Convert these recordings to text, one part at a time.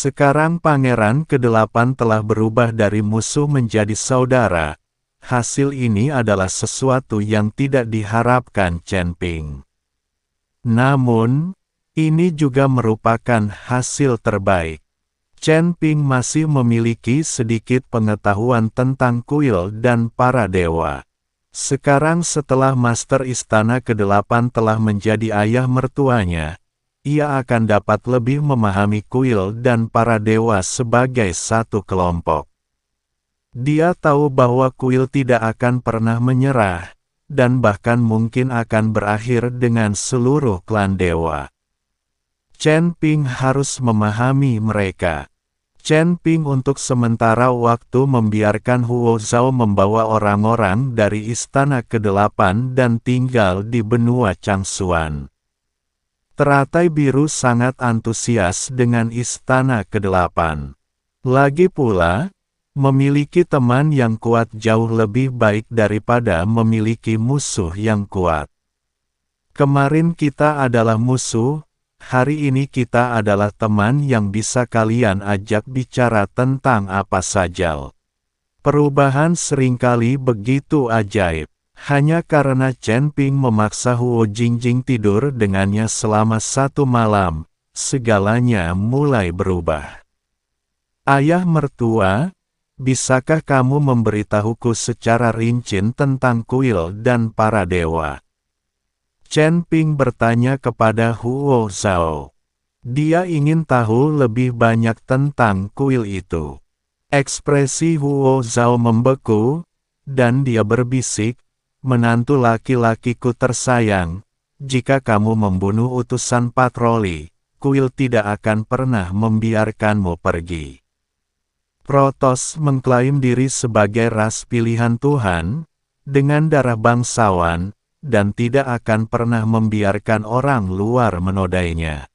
Sekarang Pangeran ke-8 telah berubah dari musuh menjadi saudara. Hasil ini adalah sesuatu yang tidak diharapkan Chen Ping. Namun, ini juga merupakan hasil terbaik. Chen Ping masih memiliki sedikit pengetahuan tentang kuil dan para dewa. Sekarang setelah Master Istana ke-8 telah menjadi ayah mertuanya, ia akan dapat lebih memahami kuil dan para dewa sebagai satu kelompok. Dia tahu bahwa kuil tidak akan pernah menyerah, dan bahkan mungkin akan berakhir dengan seluruh klan dewa. Chen Ping harus memahami mereka. Chen Ping untuk sementara waktu membiarkan Huo Zhao membawa orang-orang dari Istana ke-8 dan tinggal di benua Changsuan. Teratai Biru sangat antusias dengan Istana ke-8. Lagi pula, memiliki teman yang kuat jauh lebih baik daripada memiliki musuh yang kuat. Kemarin kita adalah musuh, hari ini kita adalah teman yang bisa kalian ajak bicara tentang apa saja. Perubahan seringkali begitu ajaib. Hanya karena Chen Ping memaksa Huo Jingjing tidur dengannya selama 1 malam, segalanya mulai berubah. Ayah mertua, bisakah kamu memberitahuku secara rinci tentang kuil dan para dewa? Chen Ping bertanya kepada Huo Zhao. Dia ingin tahu lebih banyak tentang kuil itu. Ekspresi Huo Zhao membeku, dan dia berbisik, "Menantu laki-lakiku tersayang, jika kamu membunuh utusan patroli, kuil tidak akan pernah membiarkanmu pergi." Protoss mengklaim diri sebagai ras pilihan Tuhan, dengan darah bangsawan, dan tidak akan pernah membiarkan orang luar menodainya.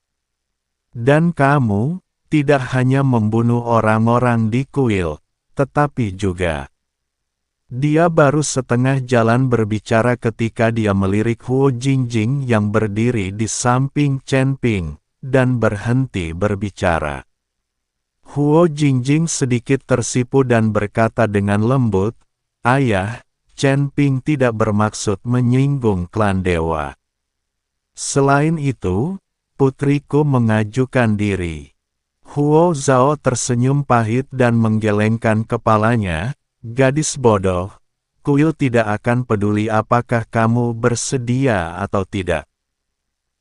Dan kamu, tidak hanya membunuh orang-orang di kuil, tetapi juga dia baru setengah jalan berbicara ketika dia melirik Huo Jingjing yang berdiri di samping Chen Ping, dan berhenti berbicara. Huo Jingjing sedikit tersipu dan berkata dengan lembut, "Ayah, Chen Ping tidak bermaksud menyinggung klan dewa. Selain itu, putriku mengajukan diri." Huo Zhao tersenyum pahit dan menggelengkan kepalanya. "Gadis bodoh, kuil tidak akan peduli apakah kamu bersedia atau tidak.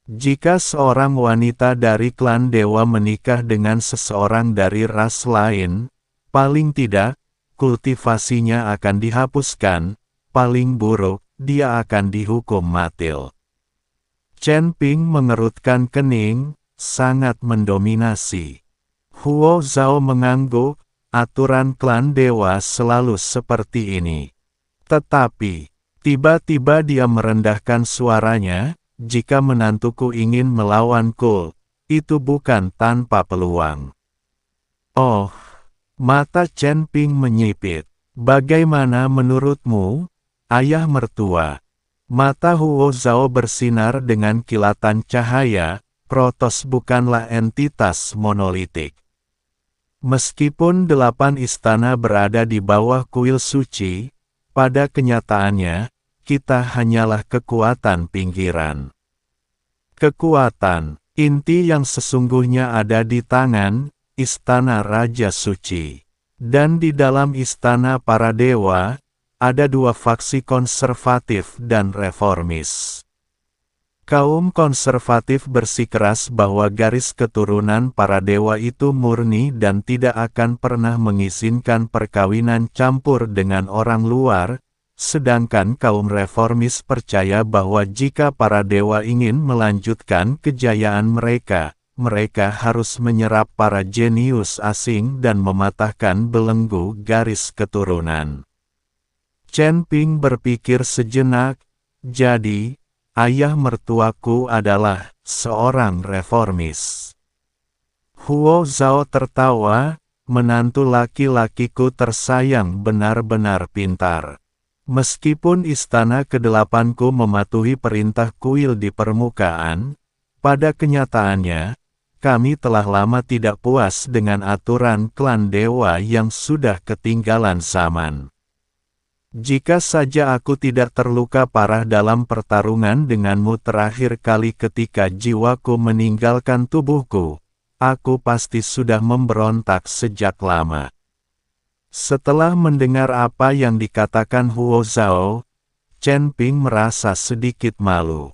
Jika seorang wanita dari klan dewa menikah dengan seseorang dari ras lain, paling tidak, kultivasinya akan dihapuskan, paling buruk, dia akan dihukum mati." Chen Ping mengerutkan kening, sangat mendominasi. Huo Zhao mengangguk. Aturan klan dewa selalu seperti ini. Tetapi, tiba-tiba dia merendahkan suaranya, "Jika menantuku ingin melawanku, itu bukan tanpa peluang." Oh, mata Chen Ping menyipit. "Bagaimana menurutmu, ayah mertua?" Mata Huo Zhao bersinar dengan kilatan cahaya. Protoss bukanlah entitas monolitik. Meskipun 8 istana berada di bawah kuil suci, pada kenyataannya, kita hanyalah kekuatan pinggiran. Kekuatan inti yang sesungguhnya ada di tangan Istana Raja Suci. Dan di dalam Istana para Dewa, ada 2 faksi konservatif dan reformis. Kaum konservatif bersikeras bahwa garis keturunan para dewa itu murni dan tidak akan pernah mengizinkan perkawinan campur dengan orang luar, sedangkan kaum reformis percaya bahwa jika para dewa ingin melanjutkan kejayaan mereka, mereka harus menyerap para jenius asing dan mematahkan belenggu garis keturunan. Chen Ping berpikir sejenak, "Jadi, ayah mertuaku adalah seorang reformis." Huo Zhao tertawa, "Menantu laki-lakiku tersayang benar-benar pintar. Meskipun istana ke-8ku mematuhi perintah kuil di permukaan, pada kenyataannya, kami telah lama tidak puas dengan aturan klan dewa yang sudah ketinggalan zaman. Jika saja aku tidak terluka parah dalam pertarungan denganmu terakhir kali ketika jiwaku meninggalkan tubuhku, aku pasti sudah memberontak sejak lama. Setelah mendengar apa yang dikatakan Huo Zhao, Chen Ping merasa sedikit malu.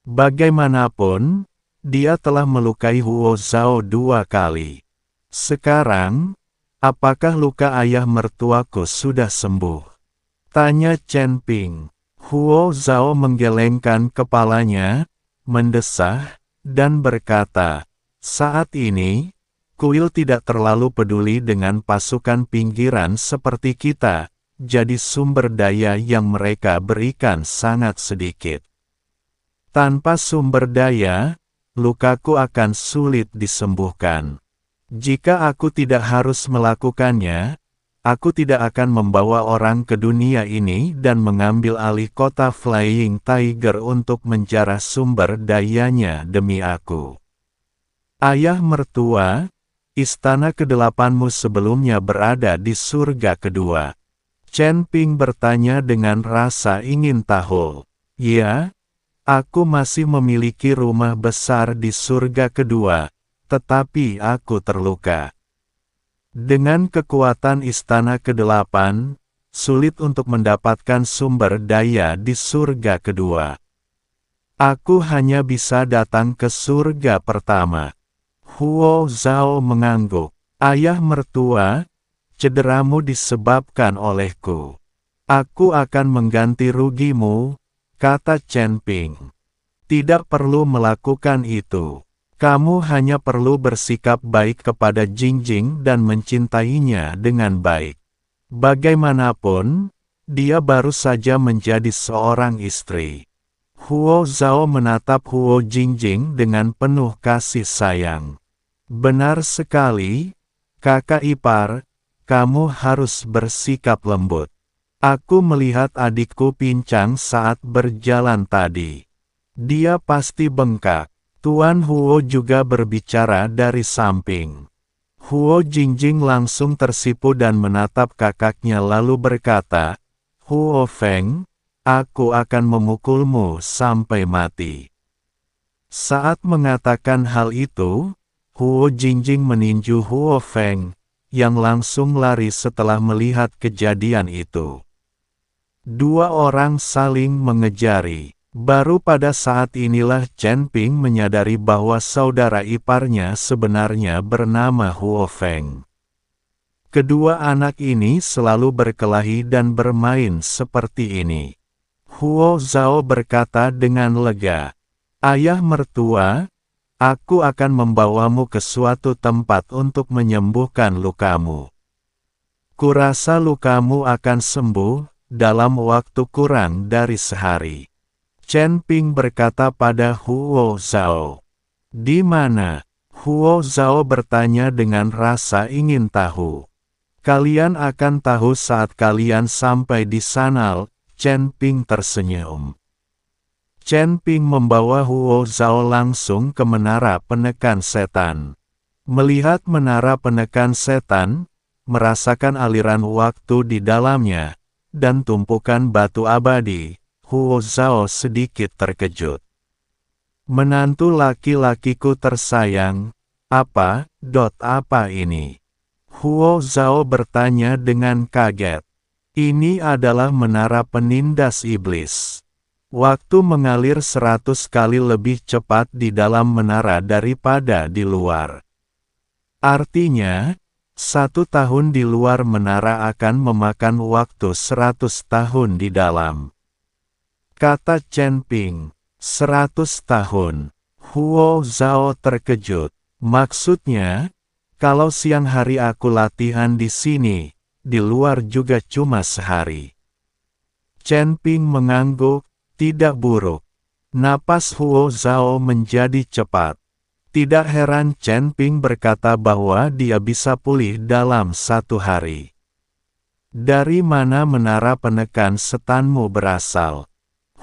Bagaimanapun, dia telah melukai Huo Zhao 2 kali. Sekarang, apakah luka ayah mertuaku sudah sembuh? Tanya Chen Ping. Huo Zhao menggelengkan kepalanya, mendesah, dan berkata, saat ini, kuil tidak terlalu peduli dengan pasukan pinggiran seperti kita, jadi sumber daya yang mereka berikan sangat sedikit. Tanpa sumber daya, lukaku akan sulit disembuhkan. Jika aku tidak harus melakukannya, aku tidak akan membawa orang ke dunia ini dan mengambil alih kota Flying Tiger untuk menjarah sumber dayanya demi aku. Ayah mertua, istana ke-8mu sebelumnya berada di surga kedua. Chen Ping bertanya dengan rasa ingin tahu. Ya, aku masih memiliki rumah besar di surga kedua, tetapi aku terluka. Dengan kekuatan istana ke-8, sulit untuk mendapatkan sumber daya di surga kedua. Aku hanya bisa datang ke surga pertama. Huo Zhao mengangguk. Ayah mertua, cederamu disebabkan olehku. Aku akan mengganti rugimu, kata Chen Ping. Tidak perlu melakukan itu. Kamu hanya perlu bersikap baik kepada Jingjing dan mencintainya dengan baik. Bagaimanapun, dia baru saja menjadi seorang istri. Huo Zhao menatap Huo Jingjing dengan penuh kasih sayang. Benar sekali, kakak ipar, kamu harus bersikap lembut. Aku melihat adikku pincang saat berjalan tadi. Dia pasti bengkak. Tuan Huo juga berbicara dari samping. Huo Jingjing langsung tersipu dan menatap kakaknya lalu berkata, Huo Feng, aku akan memukulmu sampai mati. Saat mengatakan hal itu, Huo Jingjing meninju Huo Feng, yang langsung lari setelah melihat kejadian itu. Dua orang saling mengejari. Baru pada saat inilah Chen Ping menyadari bahwa saudara iparnya sebenarnya bernama Huo Feng. Kedua anak ini selalu berkelahi dan bermain seperti ini. Huo Zhao berkata dengan lega, ayah mertua, aku akan membawamu ke suatu tempat untuk menyembuhkan lukamu. Kurasa lukamu akan sembuh dalam waktu kurang dari sehari. Chen Ping berkata pada Huo Zhao. Di mana? Huo Zhao bertanya dengan rasa ingin tahu. Kalian akan tahu saat kalian sampai di sana. Chen Ping tersenyum. Chen Ping membawa Huo Zhao langsung ke menara penekan setan. Melihat menara penekan setan, merasakan aliran waktu di dalamnya, dan tumpukan batu abadi, Huo Zhao sedikit terkejut. Menantu laki-lakiku tersayang, apa ini? Huo Zhao bertanya dengan kaget. Ini adalah menara penindas iblis. Waktu mengalir 100 kali lebih cepat di dalam menara daripada di luar. Artinya, 1 tahun di luar menara akan memakan waktu 100 tahun di dalam. Kata Chen Ping, 100 tahun. Huo Zhao terkejut. Maksudnya, kalau siang hari aku latihan di sini, di luar juga cuma sehari. Chen Ping mengangguk, tidak buruk. Napas Huo Zhao menjadi cepat. Tidak heran Chen Ping berkata bahwa dia bisa pulih dalam 1 hari. Dari mana menara penekan setanmu berasal?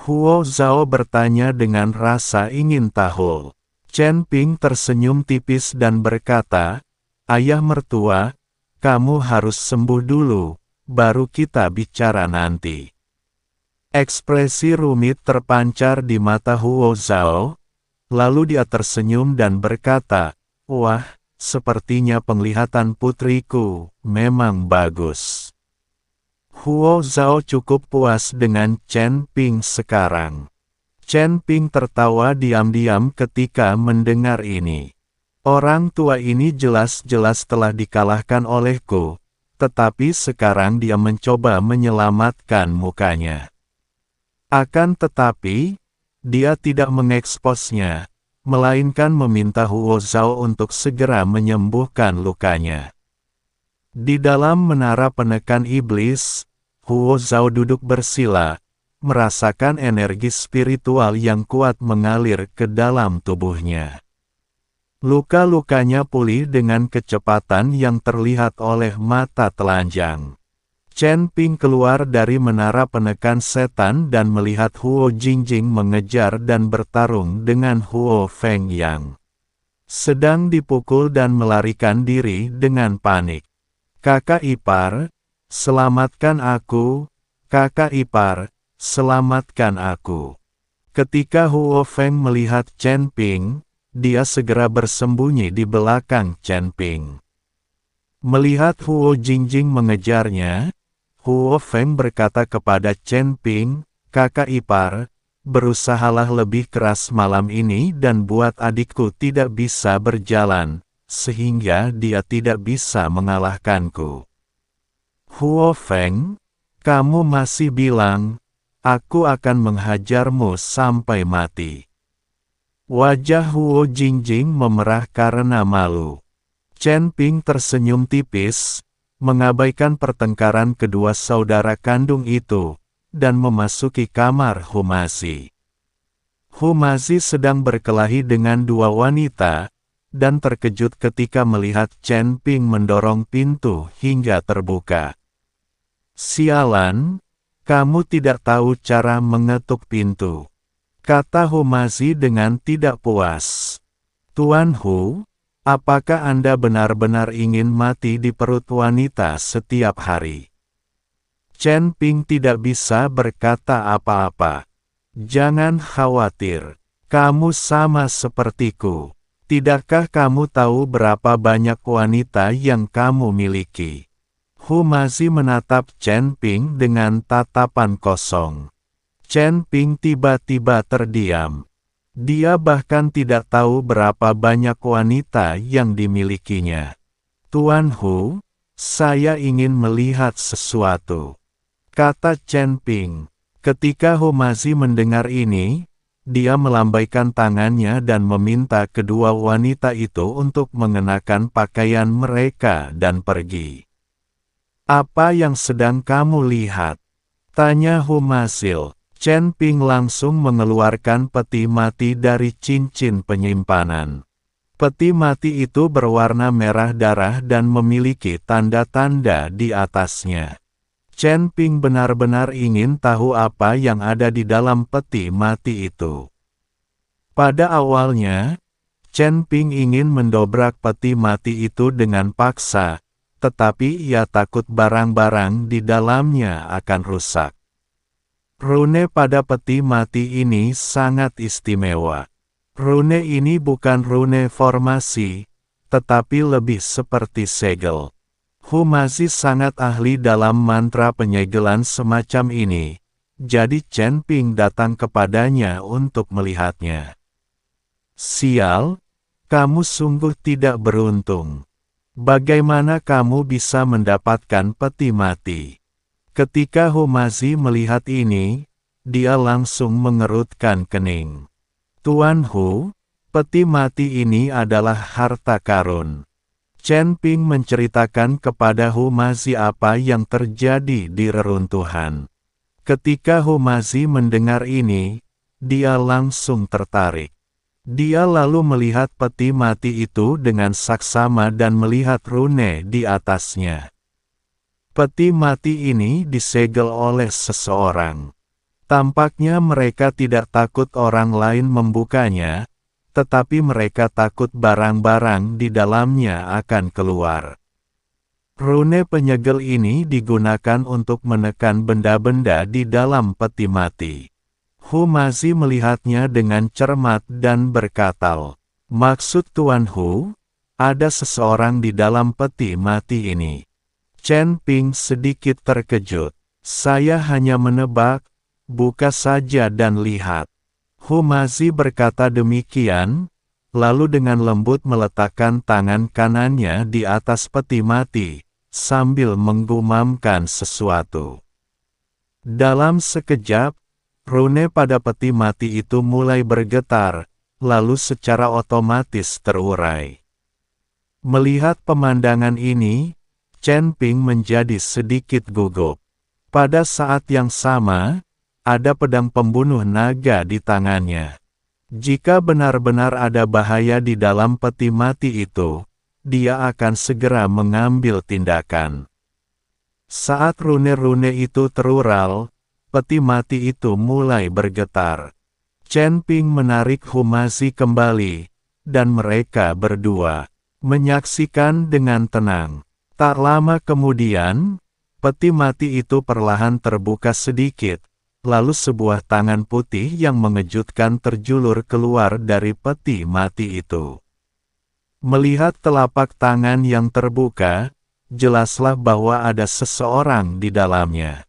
Huo Zhao bertanya dengan rasa ingin tahu. Chen Ping tersenyum tipis dan berkata, "Ayah mertua, kamu harus sembuh dulu, baru kita bicara nanti." Ekspresi rumit terpancar di mata Huo Zhao, lalu dia tersenyum dan berkata, "Wah, sepertinya penglihatan putriku memang bagus." Huo Zhao cukup puas dengan Chen Ping sekarang. Chen Ping tertawa diam-diam ketika mendengar ini. Orang tua ini jelas-jelas telah dikalahkan olehku, tetapi sekarang dia mencoba menyelamatkan mukanya. Akan tetapi, dia tidak mengeksposnya, melainkan meminta Huo Zhao untuk segera menyembuhkan lukanya. Di dalam menara penekan iblis, Huo Zhao duduk bersila, merasakan energi spiritual yang kuat mengalir ke dalam tubuhnya. Luka-lukanya pulih dengan kecepatan yang terlihat oleh mata telanjang. Chen Ping keluar dari menara penekan setan dan melihat Huo Jingjing mengejar dan bertarung dengan Huo Feng Yang. Sedang dipukul dan melarikan diri dengan panik. "Kakak ipar, selamatkan aku, kakak ipar, selamatkan aku." Ketika Huo Feng melihat Chen Ping, dia segera bersembunyi di belakang Chen Ping. Melihat Huo Jingjing mengejarnya, Huo Feng berkata kepada Chen Ping, "Kakak ipar, berusahalah lebih keras malam ini dan buat adikku tidak bisa berjalan, sehingga dia tidak bisa mengalahkanku." "Huo Feng, kamu masih bilang, aku akan menghajarmu sampai mati." Wajah Huo Jingjing memerah karena malu. Chen Ping tersenyum tipis, mengabaikan pertengkaran kedua saudara kandung itu, dan memasuki kamar Humazi. Humazi sedang berkelahi dengan dua wanita, dan terkejut ketika melihat Chen Ping mendorong pintu hingga terbuka. "Sialan, kamu tidak tahu cara mengetuk pintu," kata Humazi dengan tidak puas. "Tuan Hu, apakah Anda benar-benar ingin mati di perut wanita setiap hari?" Chen Ping tidak bisa berkata apa-apa. "Jangan khawatir, kamu sama sepertiku. Tidakkah kamu tahu berapa banyak wanita yang kamu miliki?" Humazi menatap Chen Ping dengan tatapan kosong. Chen Ping tiba-tiba terdiam. Dia bahkan tidak tahu berapa banyak wanita yang dimilikinya. "Tuan Hu, saya ingin melihat sesuatu," kata Chen Ping. Ketika Humazi mendengar ini, dia melambaikan tangannya dan meminta kedua wanita itu untuk mengenakan pakaian mereka dan pergi. "Apa yang sedang kamu lihat?" tanya Humazil. Chen Ping langsung mengeluarkan peti mati dari cincin penyimpanan. Peti mati itu berwarna merah darah dan memiliki tanda-tanda di atasnya. Chen Ping benar-benar ingin tahu apa yang ada di dalam peti mati itu. Pada awalnya, Chen Ping ingin mendobrak peti mati itu dengan paksa, tetapi ia takut barang-barang di dalamnya akan rusak. Rune pada peti mati ini sangat istimewa. Rune ini bukan rune formasi, tetapi lebih seperti segel. Humazi sangat ahli dalam mantra penyegelan semacam ini, jadi Chen Ping datang kepadanya untuk melihatnya. "Sial, kamu sungguh tidak beruntung. Bagaimana kamu bisa mendapatkan peti mati?" Ketika Humazi melihat ini, dia langsung mengerutkan kening. "Tuan Hu, peti mati ini adalah harta karun." Chen Ping menceritakan kepada Humazi apa yang terjadi di reruntuhan. Ketika Humazi mendengar ini, dia langsung tertarik. Dia lalu melihat peti mati itu dengan saksama dan melihat rune di atasnya. Peti mati ini disegel oleh seseorang. Tampaknya mereka tidak takut orang lain membukanya, tetapi mereka takut barang-barang di dalamnya akan keluar. Rune penyegel ini digunakan untuk menekan benda-benda di dalam peti mati. Humazi melihatnya dengan cermat dan berkata, "Maksud Tuan Hu, ada seseorang di dalam peti mati ini." Chen Ping sedikit terkejut. "Saya hanya menebak, buka saja dan lihat." Humazi berkata demikian, lalu dengan lembut meletakkan tangan kanannya di atas peti mati, sambil menggumamkan sesuatu. Dalam sekejap, rune pada peti mati itu mulai bergetar, lalu secara otomatis terurai. Melihat pemandangan ini, Chen Ping menjadi sedikit gugup. Pada saat yang sama, ada pedang pembunuh naga di tangannya. Jika benar-benar ada bahaya di dalam peti mati itu, dia akan segera mengambil tindakan. Saat rune-rune itu terural, peti mati itu mulai bergetar. Chen Ping menarik Humazi kembali, dan mereka berdua menyaksikan dengan tenang. Tak lama kemudian, peti mati itu perlahan terbuka sedikit, lalu sebuah tangan putih yang mengejutkan terjulur keluar dari peti mati itu. Melihat telapak tangan yang terbuka, jelaslah bahwa ada seseorang di dalamnya.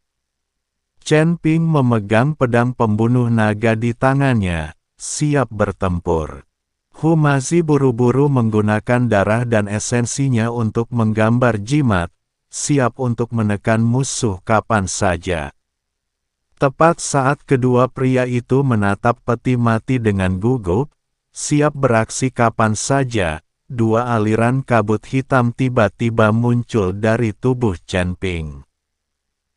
Chen Ping memegang pedang pembunuh naga di tangannya, siap bertempur. Humazi buru-buru menggunakan darah dan esensinya untuk menggambar jimat, siap untuk menekan musuh kapan saja. Tepat saat kedua pria itu menatap peti mati dengan gugup, siap beraksi kapan saja, dua aliran kabut hitam tiba-tiba muncul dari tubuh Chen Ping.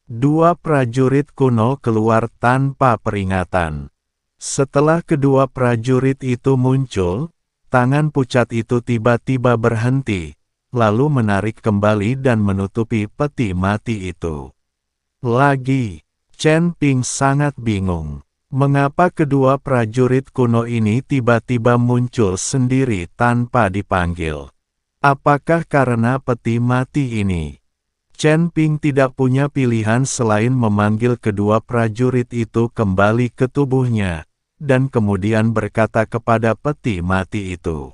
Dua prajurit kuno keluar tanpa peringatan. Setelah kedua prajurit itu muncul, tangan pucat itu tiba-tiba berhenti, lalu menarik kembali dan menutupi peti mati itu. Lagi, Chen Ping sangat bingung. Mengapa kedua prajurit kuno ini tiba-tiba muncul sendiri tanpa dipanggil? Apakah karena peti mati ini? Chen Ping tidak punya pilihan selain memanggil kedua prajurit itu kembali ke tubuhnya, dan kemudian berkata kepada peti mati itu,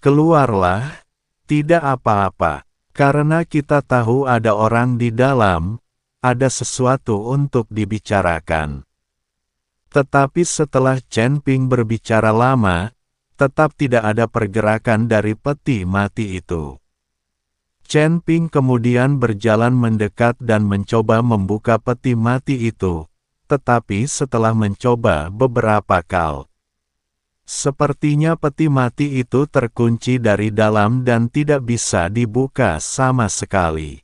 "Keluarlah, tidak apa-apa, karena kita tahu ada orang di dalam, ada sesuatu untuk dibicarakan." Tetapi setelah Chen Ping berbicara lama, tetap tidak ada pergerakan dari peti mati itu. Chen Ping kemudian berjalan mendekat dan mencoba membuka peti mati itu, tetapi setelah mencoba beberapa kali, sepertinya peti mati itu terkunci dari dalam dan tidak bisa dibuka sama sekali.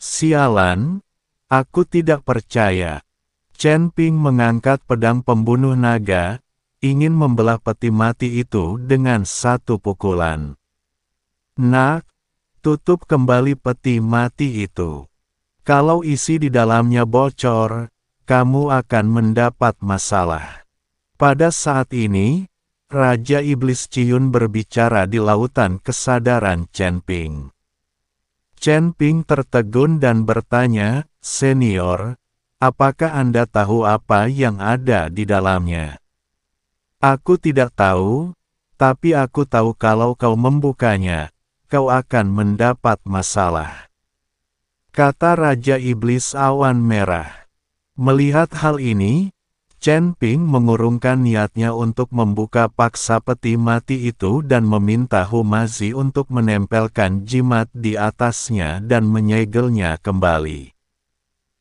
"Sialan, aku tidak percaya." Chen Ping mengangkat pedang pembunuh naga, ingin membelah peti mati itu dengan satu pukulan. "Nak, tutup kembali peti mati itu. Kalau isi di dalamnya bocor, kamu akan mendapat masalah." Pada saat ini, Raja Iblis Ciyun berbicara di lautan kesadaran Chen Ping. Chen Ping tertegun dan bertanya, "Senior, apakah Anda tahu apa yang ada di dalamnya?" "Aku tidak tahu, tapi aku tahu kalau kau membukanya, kau akan mendapat masalah," kata Raja Iblis Awan Merah. Melihat hal ini, Chen Ping mengurungkan niatnya untuk membuka paksa peti mati itu dan meminta Humazi untuk menempelkan jimat di atasnya dan menyegelnya kembali.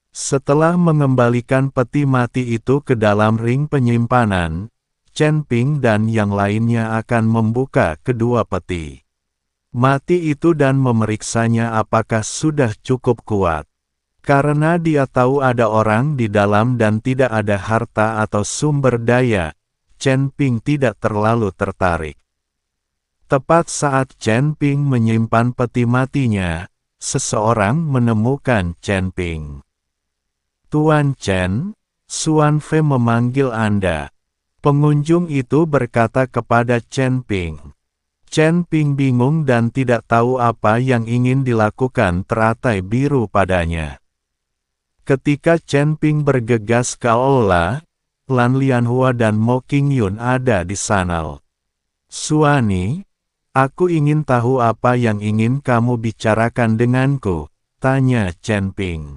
Setelah mengembalikan peti mati itu ke dalam ring penyimpanan, Chen Ping dan yang lainnya akan membuka kedua peti mati itu dan memeriksanya apakah sudah cukup kuat. Karena dia tahu ada orang di dalam dan tidak ada harta atau sumber daya, Chen Ping tidak terlalu tertarik. Tepat saat Chen Ping menyimpan peti matinya, seseorang menemukan Chen Ping. "Tuan Chen, Xuan Fei memanggil Anda." Pengunjung itu berkata kepada Chen Ping. Chen Ping bingung dan tidak tahu apa yang ingin dilakukan teratai biru padanya. Ketika Chen Ping bergegas ke aula, Lan Lianhua dan Mo Qingyun ada di sana. "Suani, aku ingin tahu apa yang ingin kamu bicarakan denganku," tanya Chen Ping.